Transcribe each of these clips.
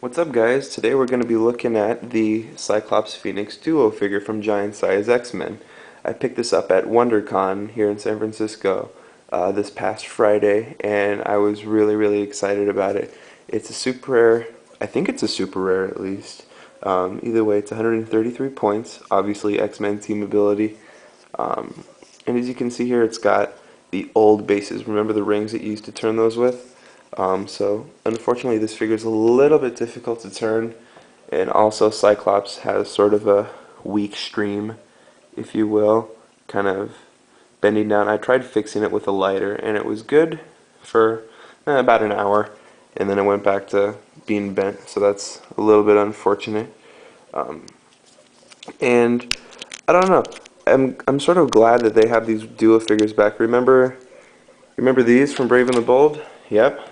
What's up, guys? Today we're going to be looking at the Cyclops Phoenix duo figure from Giant Size Xmen. I picked this up at WonderCon here in San Francisco this past Friday, and I was really excited about it. It's a super rare. I think it's a super rare at least. Either way, it's 133 points, obviously X-Men team ability. And as you can see here, it's got the old bases. Remember the rings that you used to turn those with? So unfortunately this figure is a little bit difficult to turn, and also Cyclops has sort of a weak stream, if you will, kind of bending down. I tried fixing it with a lighter and it was good for about an hour, and then it went back to being bent, so that's a little bit unfortunate. And I don't know, I'm sort of glad that they have these duo figures back. Remember these from Brave and the Bold? Yep.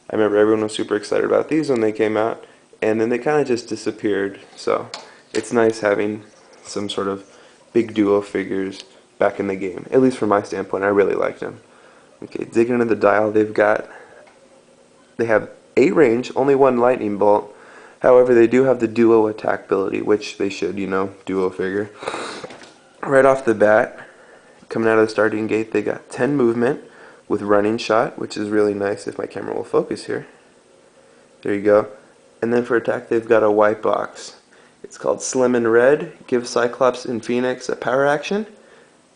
I remember everyone was super excited about these when they came out, and then they kind of just disappeared. So it's nice having some sort of big duo figures back in the game. At least from my standpoint, I really liked them. Okay, digging into the dial, they have 8 range, only 1 lightning bolt. However, they do have the duo attack ability, which they should, duo figure. Right off the bat, coming out of the starting gate, they got 10 movement with running shot, which is really nice if my camera will focus here. There you go. And then for attack, they've got a white box. It's called Slim and Red. Give Cyclops and Phoenix a power action.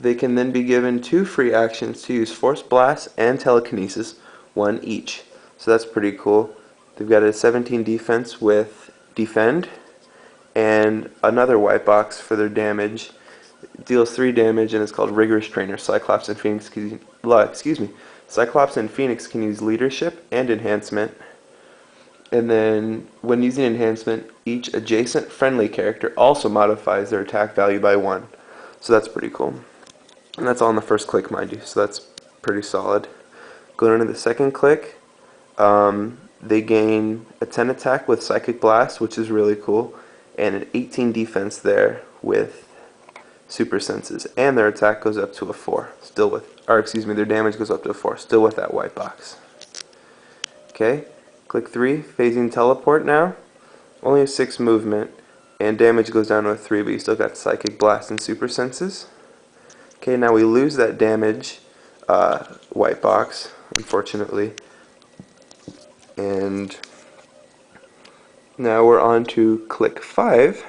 They can then be given 2 free actions to use Force Blast and Telekinesis, 1 each. So that's pretty cool. They've got a 17 defense with Defend, and another white box for their damage. It deals 3 damage, and it's called Rigorous Trainer. Cyclops and Phoenix can use Leadership and Enhancement. And then when using Enhancement, each adjacent friendly character also modifies their attack value by 1. So that's pretty cool. And that's all on the first click, mind you, so that's pretty solid. Going into the second click, they gain a 10 attack with Psychic Blast, which is really cool, and an 18 defense there with Super Senses, and their attack goes up to a 4, their damage goes up to a 4, still with that white box. Okay, click 3, phasing teleport now, only a 6 movement, and damage goes down to a 3, but you still got Psychic Blast and Super Senses. Okay, now we lose that damage, white box, unfortunately, and now we're on to click 5.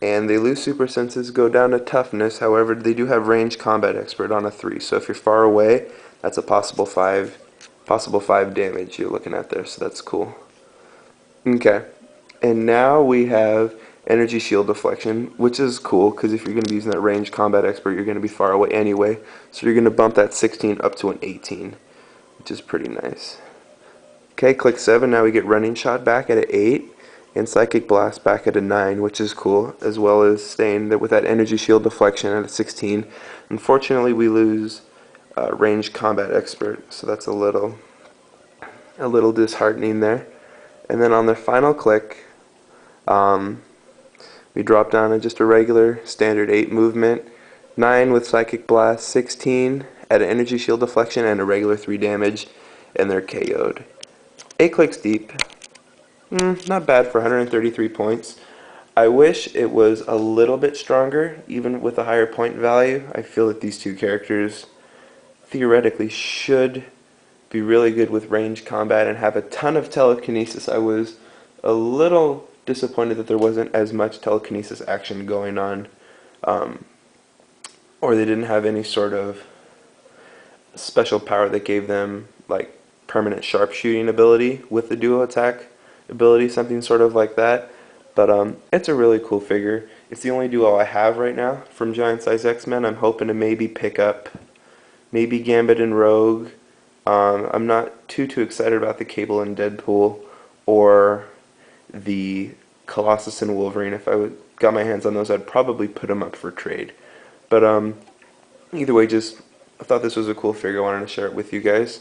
And they lose Super Senses, go down to Toughness. However, they do have Range Combat Expert on a 3. So if you're far away, that's a possible 5 damage you're looking at there. So that's cool. Okay. And now we have Energy Shield Deflection, which is cool because if you're going to be using that Range Combat Expert, you're going to be far away anyway. So you're going to bump that 16 up to an 18, which is pretty nice. Okay, click 7. Now we get Running Shot back at an 8. And Psychic Blast back at a 9, which is cool, as well as staying there with that Energy Shield Deflection at a 16. Unfortunately, we lose Range Combat Expert, so that's a little disheartening there. And then on the final click, we drop down to just a regular standard 8 movement, 9 with Psychic Blast, 16 at an Energy Shield Deflection, and a regular 3 damage, and they're KO'd. 8 clicks deep. Not bad for 133 points. I wish it was a little bit stronger, even with a higher point value. I feel that these two characters theoretically should be really good with range combat and have a ton of telekinesis. I was a little disappointed that there wasn't as much telekinesis action going on, or they didn't have any sort of special power that gave them like permanent sharpshooting ability with the duo attack ability, something sort of like that. But it's a really cool figure. It's the only duo I have right now from Giant Size X-Men. I'm hoping to maybe pick up maybe Gambit and Rogue. I'm not too excited about the Cable and Deadpool or the Colossus and Wolverine. If I got my hands on those, I'd probably put them up for trade. But either way, I thought this was a cool figure. I wanted to share it with you guys.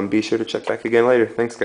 Be sure to check back again later. Thanks, guys.